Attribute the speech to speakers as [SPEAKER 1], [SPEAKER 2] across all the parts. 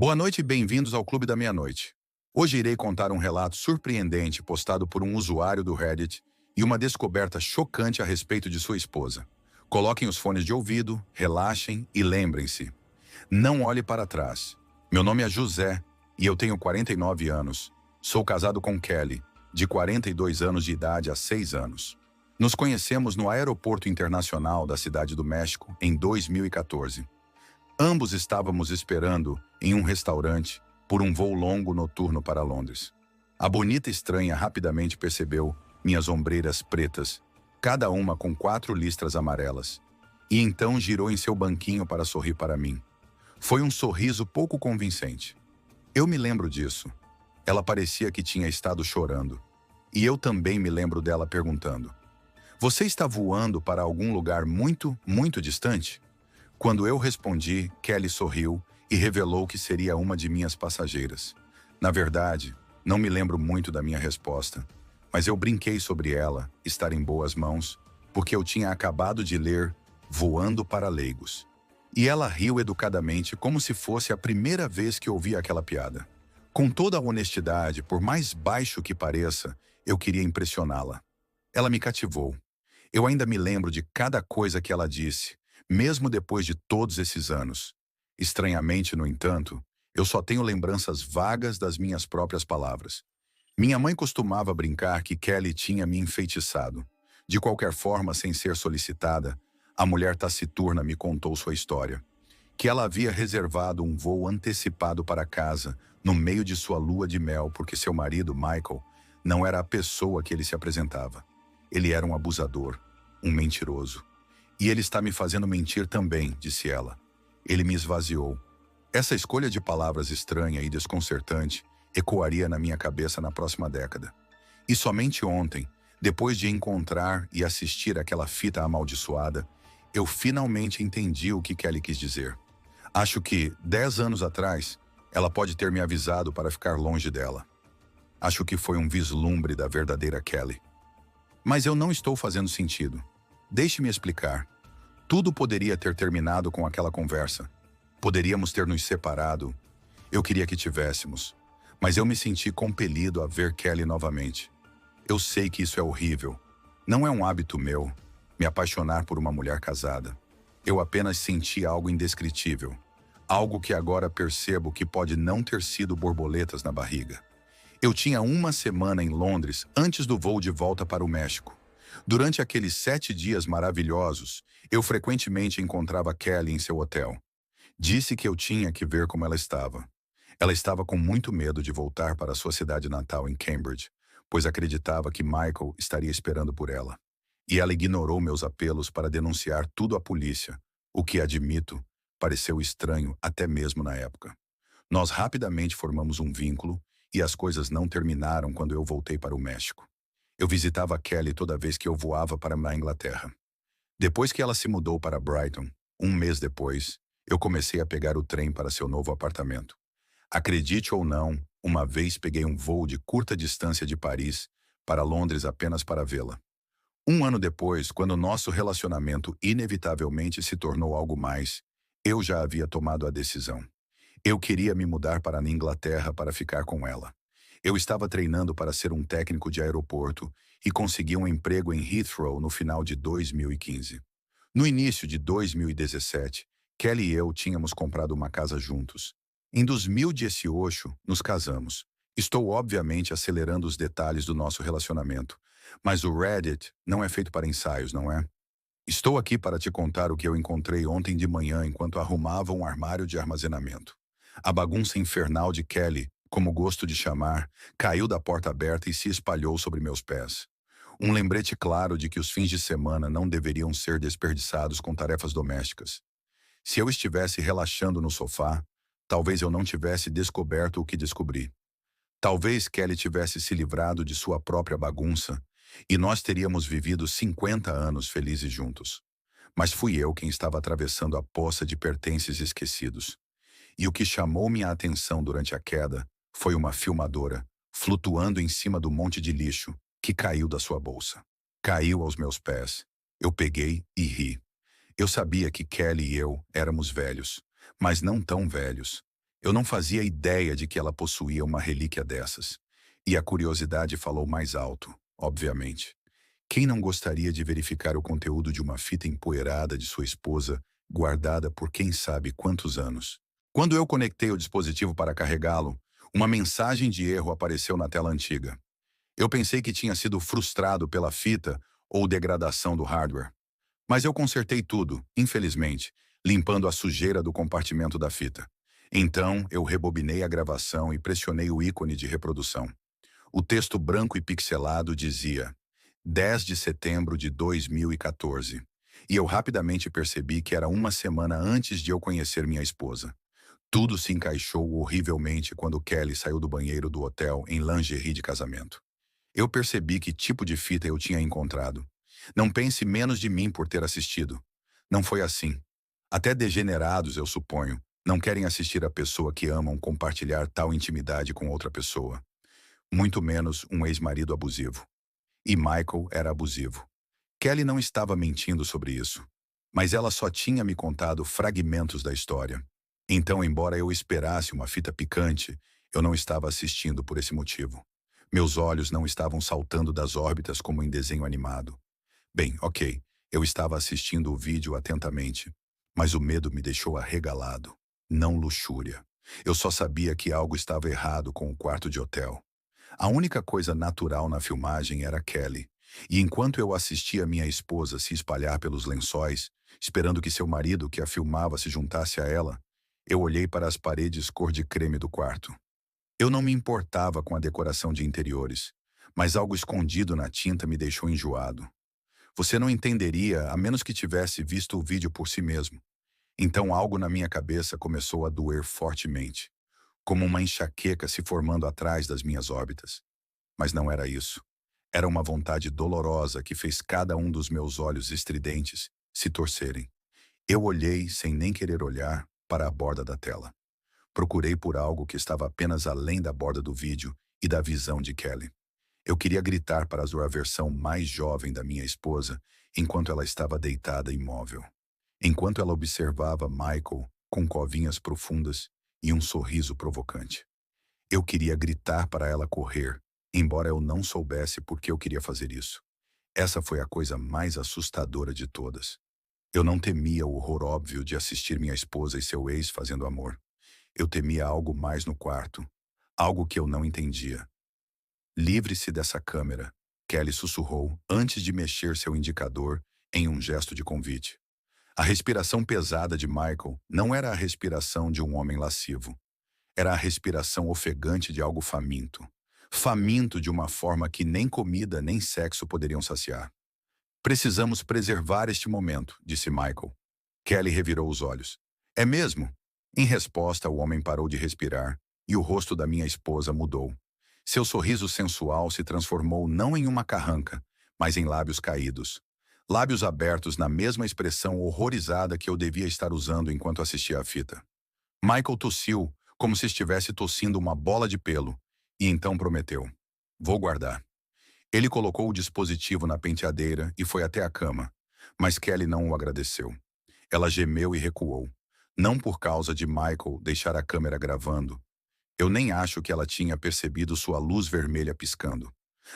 [SPEAKER 1] Boa noite e bem-vindos ao Clube da Meia-Noite. Hoje irei contar um relato surpreendente postado por um usuário do Reddit e uma descoberta chocante a respeito de sua esposa. Coloquem os fones de ouvido, relaxem e lembrem-se: não olhe para trás. Meu nome é José e eu tenho 49 anos. Sou casado com Kelly, de 42 anos de idade há 6 anos. Nos conhecemos no Aeroporto Internacional da Cidade do México em 2014. Ambos estávamos esperando em um restaurante por um voo longo noturno para Londres. A bonita estranha rapidamente percebeu minhas ombreiras pretas, cada uma com 4 listras amarelas, e então girou em seu banquinho para sorrir para mim. Foi um sorriso pouco convincente. Eu me lembro disso. Ela parecia que tinha estado chorando. E eu também me lembro dela perguntando: "Você está voando para algum lugar muito, muito distante?" Quando eu respondi, Kelly sorriu e revelou que seria uma de minhas passageiras. Na verdade, não me lembro muito da minha resposta, mas eu brinquei sobre ela estar em boas mãos, porque eu tinha acabado de ler Voando para Leigos. E ela riu educadamente como se fosse a primeira vez que ouvia aquela piada. Com toda a honestidade, por mais baixo que pareça, eu queria impressioná-la. Ela me cativou. Eu ainda me lembro de cada coisa que ela disse, mesmo depois de todos esses anos. Estranhamente, no entanto, eu só tenho lembranças vagas das minhas próprias palavras. Minha mãe costumava brincar que Kelly tinha me enfeitiçado. De qualquer forma, sem ser solicitada, a mulher taciturna me contou sua história. Que ela havia reservado um voo antecipado para casa, no meio de sua lua de mel, porque seu marido, Michael, não era a pessoa que ele se apresentava. Ele era um abusador, um mentiroso. E ele está me fazendo mentir também, disse ela. Ele me esvaziou. Essa escolha de palavras estranha e desconcertante ecoaria na minha cabeça na próxima década. E somente ontem, depois de encontrar e assistir aquela fita amaldiçoada, eu finalmente entendi o que Kelly quis dizer. Acho que, 10 anos atrás, ela pode ter me avisado para ficar longe dela. Acho que foi um vislumbre da verdadeira Kelly. Mas eu não estou fazendo sentido. Deixe-me explicar. Tudo poderia ter terminado com aquela conversa. Poderíamos ter nos separado. Eu queria que tivéssemos. Mas eu me senti compelido a ver Kelly novamente. Eu sei que isso é horrível. Não é um hábito meu, me apaixonar por uma mulher casada. Eu apenas senti algo indescritível. Algo que agora percebo que pode não ter sido borboletas na barriga. Eu tinha uma semana em Londres antes do voo de volta para o México. Durante aqueles 7 dias maravilhosos, eu frequentemente encontrava Kelly em seu hotel. Disse que eu tinha que ver como ela estava. Ela estava com muito medo de voltar para sua cidade natal em Cambridge, pois acreditava que Michael estaria esperando por ela. E ela ignorou meus apelos para denunciar tudo à polícia, o que, admito, pareceu estranho até mesmo na época. Nós rapidamente formamos um vínculo e as coisas não terminaram quando eu voltei para o México. Eu visitava Kelly toda vez que eu voava para a Inglaterra. Depois que ela se mudou para Brighton, um mês depois, eu comecei a pegar o trem para seu novo apartamento. Acredite ou não, uma vez peguei um voo de curta distância de Paris para Londres apenas para vê-la. Um ano depois, quando nosso relacionamento inevitavelmente se tornou algo mais, eu já havia tomado a decisão. Eu queria me mudar para a Inglaterra para ficar com ela. Eu estava treinando para ser um técnico de aeroporto e consegui um emprego em Heathrow no final de 2015. No início de 2017, Kelly e eu tínhamos comprado uma casa juntos. Em 2018, nos casamos. Estou obviamente acelerando os detalhes do nosso relacionamento, mas o Reddit não é feito para ensaios, não é? Estou aqui para te contar o que eu encontrei ontem de manhã enquanto arrumava um armário de armazenamento. A bagunça infernal de Kelly, como gosto de chamar, caiu da porta aberta e se espalhou sobre meus pés. Um lembrete claro de que os fins de semana não deveriam ser desperdiçados com tarefas domésticas. Se eu estivesse relaxando no sofá, talvez eu não tivesse descoberto o que descobri. Talvez Kelly tivesse se livrado de sua própria bagunça e nós teríamos vivido 50 anos felizes juntos. Mas fui eu quem estava atravessando a poça de pertences esquecidos. E o que chamou minha atenção durante a queda foi uma filmadora, flutuando em cima do monte de lixo, que caiu da sua bolsa. Caiu aos meus pés. Eu peguei e ri. Eu sabia que Kelly e eu éramos velhos, mas não tão velhos. Eu não fazia ideia de que ela possuía uma relíquia dessas. E a curiosidade falou mais alto, obviamente. Quem não gostaria de verificar o conteúdo de uma fita empoeirada de sua esposa, guardada por quem sabe quantos anos? Quando eu conectei o dispositivo para carregá-lo, uma mensagem de erro apareceu na tela antiga. Eu pensei que tinha sido frustrado pela fita ou degradação do hardware. Mas eu consertei tudo, infelizmente, limpando a sujeira do compartimento da fita. Então, eu rebobinei a gravação e pressionei o ícone de reprodução. O texto branco e pixelado dizia 10 de setembro de 2014. E eu rapidamente percebi que era uma semana antes de eu conhecer minha esposa. Tudo se encaixou horrivelmente quando Kelly saiu do banheiro do hotel em lingerie de casamento. Eu percebi que tipo de fita eu tinha encontrado. Não pense menos de mim por ter assistido. Não foi assim. Até degenerados, eu suponho, não querem assistir a pessoa que amam compartilhar tal intimidade com outra pessoa. Muito menos um ex-marido abusivo. E Michael era abusivo. Kelly não estava mentindo sobre isso. Mas ela só tinha me contado fragmentos da história. Então, embora eu esperasse uma fita picante, eu não estava assistindo por esse motivo. Meus olhos não estavam saltando das órbitas como em desenho animado. Bem, ok, eu estava assistindo o vídeo atentamente, mas o medo me deixou arregalado, não luxúria. Eu só sabia que algo estava errado com o quarto de hotel. A única coisa natural na filmagem era Kelly, e enquanto eu assistia minha esposa se espalhar pelos lençóis, esperando que seu marido que a filmava se juntasse a ela, eu olhei para as paredes cor de creme do quarto. Eu não me importava com a decoração de interiores, mas algo escondido na tinta me deixou enjoado. Você não entenderia a menos que tivesse visto o vídeo por si mesmo. Então algo na minha cabeça começou a doer fortemente, como uma enxaqueca se formando atrás das minhas órbitas. Mas não era isso. Era uma vontade dolorosa que fez cada um dos meus olhos estridentes se torcerem. Eu olhei, sem nem querer olhar, para a borda da tela. Procurei por algo que estava apenas além da borda do vídeo e da visão de Kelly. Eu queria gritar para a versão mais jovem da minha esposa enquanto ela estava deitada imóvel. Enquanto ela observava Michael com covinhas profundas e um sorriso provocante. Eu queria gritar para ela correr, embora eu não soubesse por que eu queria fazer isso. Essa foi a coisa mais assustadora de todas. Eu não temia o horror óbvio de assistir minha esposa e seu ex fazendo amor. Eu temia algo mais no quarto, algo que eu não entendia. Livre-se dessa câmera, Kelly sussurrou antes de mexer seu indicador em um gesto de convite. A respiração pesada de Michael não era a respiração de um homem lascivo. Era a respiração ofegante de algo faminto. Faminto de uma forma que nem comida nem sexo poderiam saciar. Precisamos preservar este momento, disse Michael. Kelly revirou os olhos. É mesmo? Em resposta, o homem parou de respirar e o rosto da minha esposa mudou. Seu sorriso sensual se transformou não em uma carranca, mas em lábios caídos. Lábios abertos na mesma expressão horrorizada que eu devia estar usando enquanto assistia à fita. Michael tossiu, como se estivesse tossindo uma bola de pelo, e então prometeu. Vou guardar. Ele colocou o dispositivo na penteadeira e foi até a cama, mas Kelly não o agradeceu. Ela gemeu e recuou. Não por causa de Michael deixar a câmera gravando. Eu nem acho que ela tinha percebido sua luz vermelha piscando.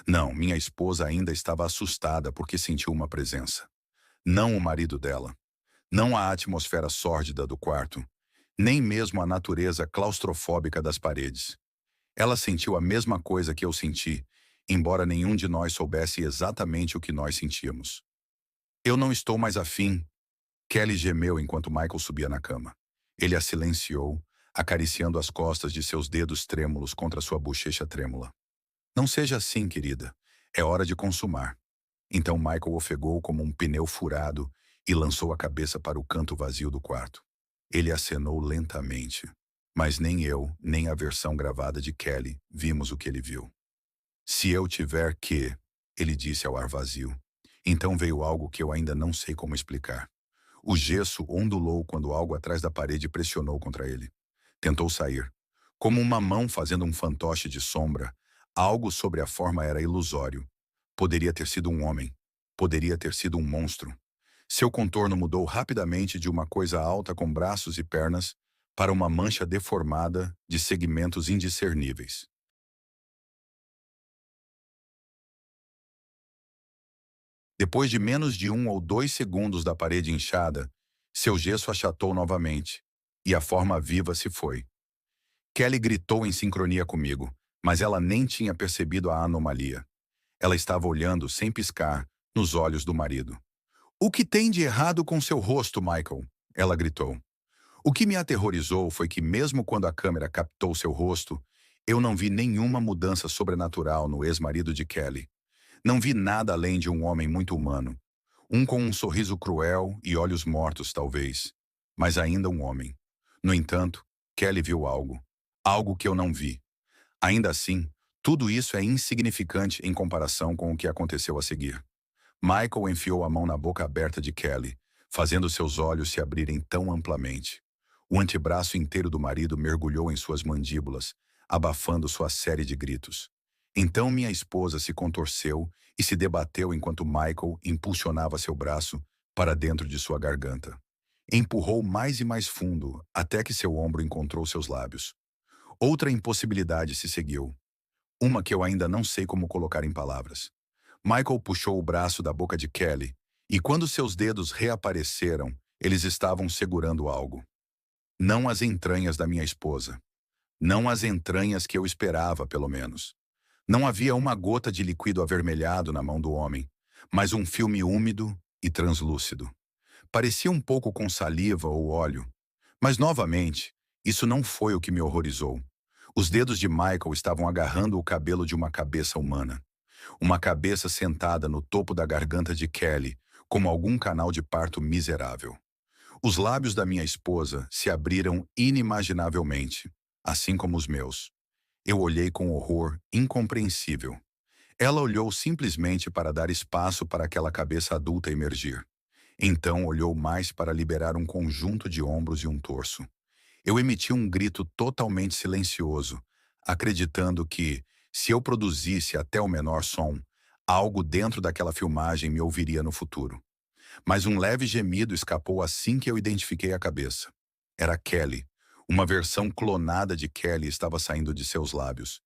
[SPEAKER 1] Não, minha esposa ainda estava assustada porque sentiu uma presença. Não o marido dela. Não a atmosfera sórdida do quarto. Nem mesmo a natureza claustrofóbica das paredes. Ela sentiu a mesma coisa que eu senti, embora nenhum de nós soubesse exatamente o que nós sentíamos. Eu não estou mais afim. Kelly gemeu enquanto Michael subia na cama. Ele a silenciou, acariciando as costas de seus dedos trêmulos contra sua bochecha trêmula. Não seja assim, querida. É hora de consumar. Então Michael ofegou como um pneu furado e lançou a cabeça para o canto vazio do quarto. Ele acenou lentamente, mas nem eu, nem a versão gravada de Kelly vimos o que ele viu. Se eu tiver que, ele disse ao ar vazio. Então veio algo que eu ainda não sei como explicar. O gesso ondulou quando algo atrás da parede pressionou contra ele. Tentou sair. Como uma mão fazendo um fantoche de sombra, algo sobre a forma era ilusório. Poderia ter sido um homem. Poderia ter sido um monstro. Seu contorno mudou rapidamente de uma coisa alta com braços e pernas para uma mancha deformada de segmentos indiscerníveis. Depois de menos de 1 ou 2 segundos da parede inchada, seu gesso achatou novamente, e a forma viva se foi. Kelly gritou em sincronia comigo, mas ela nem tinha percebido a anomalia. Ela estava olhando, sem piscar, nos olhos do marido. "O que tem de errado com seu rosto, Michael?" Ela gritou. O que me aterrorizou foi que, mesmo quando a câmera captou seu rosto, eu não vi nenhuma mudança sobrenatural no ex-marido de Kelly. Não vi nada além de um homem muito humano. Um com um sorriso cruel e olhos mortos, talvez. Mas ainda um homem. No entanto, Kelly viu algo. Algo que eu não vi. Ainda assim, tudo isso é insignificante em comparação com o que aconteceu a seguir. Michael enfiou a mão na boca aberta de Kelly, fazendo seus olhos se abrirem tão amplamente. O antebraço inteiro do marido mergulhou em suas mandíbulas, abafando sua série de gritos. Então minha esposa se contorceu e se debateu enquanto Michael impulsionava seu braço para dentro de sua garganta. Empurrou mais e mais fundo, até que seu ombro encontrou seus lábios. Outra impossibilidade se seguiu. Uma que eu ainda não sei como colocar em palavras. Michael puxou o braço da boca de Kelly, e quando seus dedos reapareceram, eles estavam segurando algo. Não as entranhas da minha esposa. Não as entranhas que eu esperava, pelo menos. Não havia uma gota de líquido avermelhado na mão do homem, mas um filme úmido e translúcido. Parecia um pouco com saliva ou óleo. Mas, novamente, isso não foi o que me horrorizou. Os dedos de Michael estavam agarrando o cabelo de uma cabeça humana. Uma cabeça sentada no topo da garganta de Kelly, como algum canal de parto miserável. Os lábios da minha esposa se abriram inimaginavelmente, assim como os meus. Eu olhei com horror incompreensível. Ela olhou simplesmente para dar espaço para aquela cabeça adulta emergir. Então olhou mais para liberar um conjunto de ombros e um torso. Eu emiti um grito totalmente silencioso, acreditando que, se eu produzisse até o menor som, algo dentro daquela filmagem me ouviria no futuro. Mas um leve gemido escapou assim que eu identifiquei a cabeça. Era Kelly. Uma versão clonada de Kelly estava saindo de seus lábios.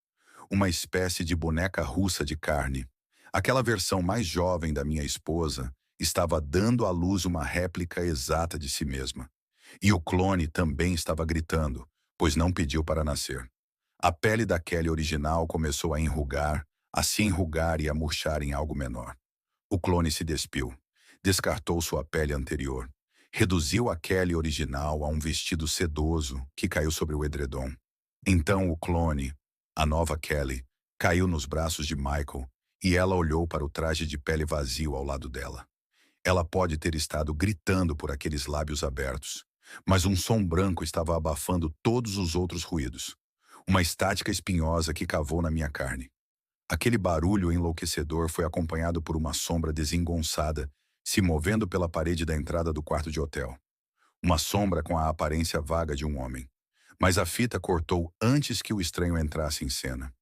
[SPEAKER 1] Uma espécie de boneca russa de carne. Aquela versão mais jovem da minha esposa estava dando à luz uma réplica exata de si mesma. E o clone também estava gritando, pois não pediu para nascer. A pele da Kelly original começou a enrugar, a se enrugar e a murchar em algo menor. O clone se despiu. Descartou sua pele anterior. Reduziu a Kelly original a um vestido sedoso que caiu sobre o edredom. Então o clone, a nova Kelly, caiu nos braços de Michael e ela olhou para o traje de pele vazio ao lado dela. Ela pode ter estado gritando por aqueles lábios abertos, mas um som branco estava abafando todos os outros ruídos. Uma estática espinhosa que cavou na minha carne. Aquele barulho enlouquecedor foi acompanhado por uma sombra desengonçada, se movendo pela parede da entrada do quarto de hotel. Uma sombra com a aparência vaga de um homem. Mas a fita cortou antes que o estranho entrasse em cena.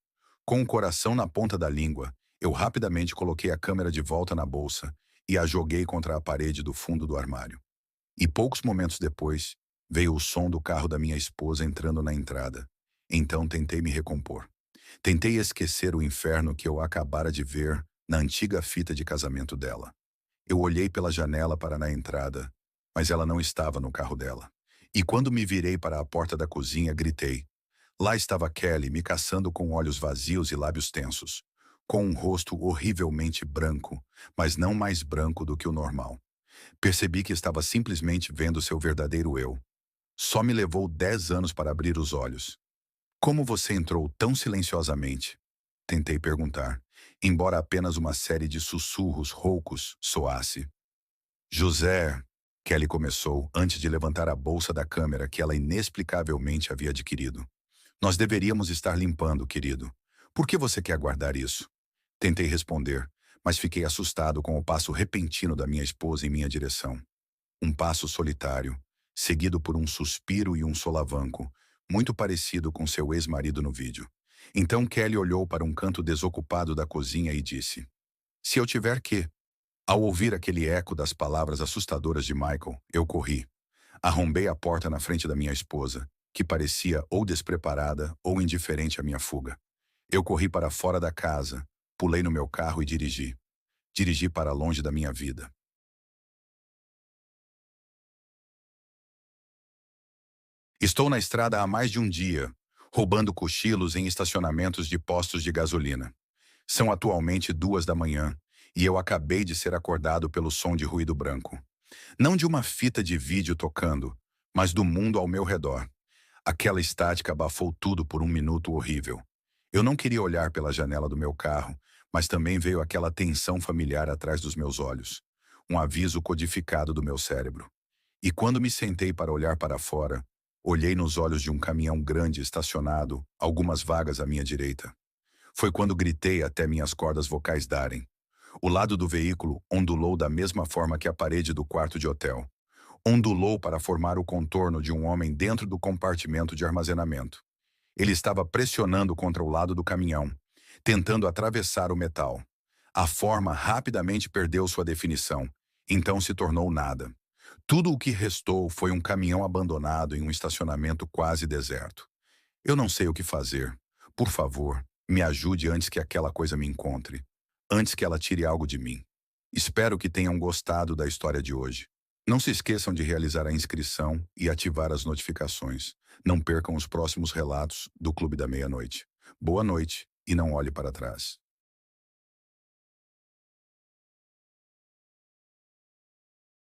[SPEAKER 1] Com o coração na ponta da língua, eu rapidamente coloquei a câmera de volta na bolsa e a joguei contra a parede do fundo do armário. E poucos momentos depois, veio o som do carro da minha esposa entrando na entrada. Então tentei me recompor. Tentei esquecer o inferno que eu acabara de ver na antiga fita de casamento dela. Eu olhei pela janela para na entrada, mas ela não estava no carro dela. E quando me virei para a porta da cozinha, gritei. Lá estava Kelly me caçando com olhos vazios e lábios tensos, com um rosto horrivelmente branco, mas não mais branco do que o normal. Percebi que estava simplesmente vendo seu verdadeiro eu. Só me levou 10 anos para abrir os olhos. Como você entrou tão silenciosamente? Tentei perguntar, embora apenas uma série de sussurros roucos soasse. José, Kelly começou antes de levantar a bolsa da câmera que ela inexplicavelmente havia adquirido. Nós deveríamos estar limpando, querido. Por que você quer guardar isso? Tentei responder, mas fiquei assustado com o passo repentino da minha esposa em minha direção. Um passo solitário, seguido por um suspiro e um solavanco, muito parecido com seu ex-marido no vídeo. Então Kelly olhou para um canto desocupado da cozinha e disse: "Se eu tiver que." Ao ouvir aquele eco das palavras assustadoras de Michael, eu corri. Arrombei a porta na frente da minha esposa que parecia ou despreparada ou indiferente à minha fuga. Eu corri para fora da casa, pulei no meu carro e dirigi. Dirigi para longe da minha vida. Estou na estrada há mais de um dia, roubando cochilos em estacionamentos de postos de gasolina. São atualmente 2 da manhã e eu acabei de ser acordado pelo som de ruído branco. Não de uma fita de vídeo tocando, mas do mundo ao meu redor. Aquela estática abafou tudo por um minuto horrível. Eu não queria olhar pela janela do meu carro, mas também veio aquela tensão familiar atrás dos meus olhos. Um aviso codificado do meu cérebro. E quando me sentei para olhar para fora, olhei nos olhos de um caminhão grande estacionado, algumas vagas à minha direita. Foi quando gritei até minhas cordas vocais darem. O lado do veículo ondulou da mesma forma que a parede do quarto de hotel. Ondulou para formar o contorno de um homem dentro do compartimento de armazenamento. Ele estava pressionando contra o lado do caminhão, tentando atravessar o metal. A forma rapidamente perdeu sua definição, então se tornou nada. Tudo o que restou foi um caminhão abandonado em um estacionamento quase deserto. Eu não sei o que fazer. Por favor, me ajude antes que aquela coisa me encontre. Antes que ela tire algo de mim. Espero que tenham gostado da história de hoje. Não se esqueçam de realizar a inscrição e ativar as notificações. Não percam os próximos relatos do Clube da Meia-Noite. Boa noite e não olhe para trás.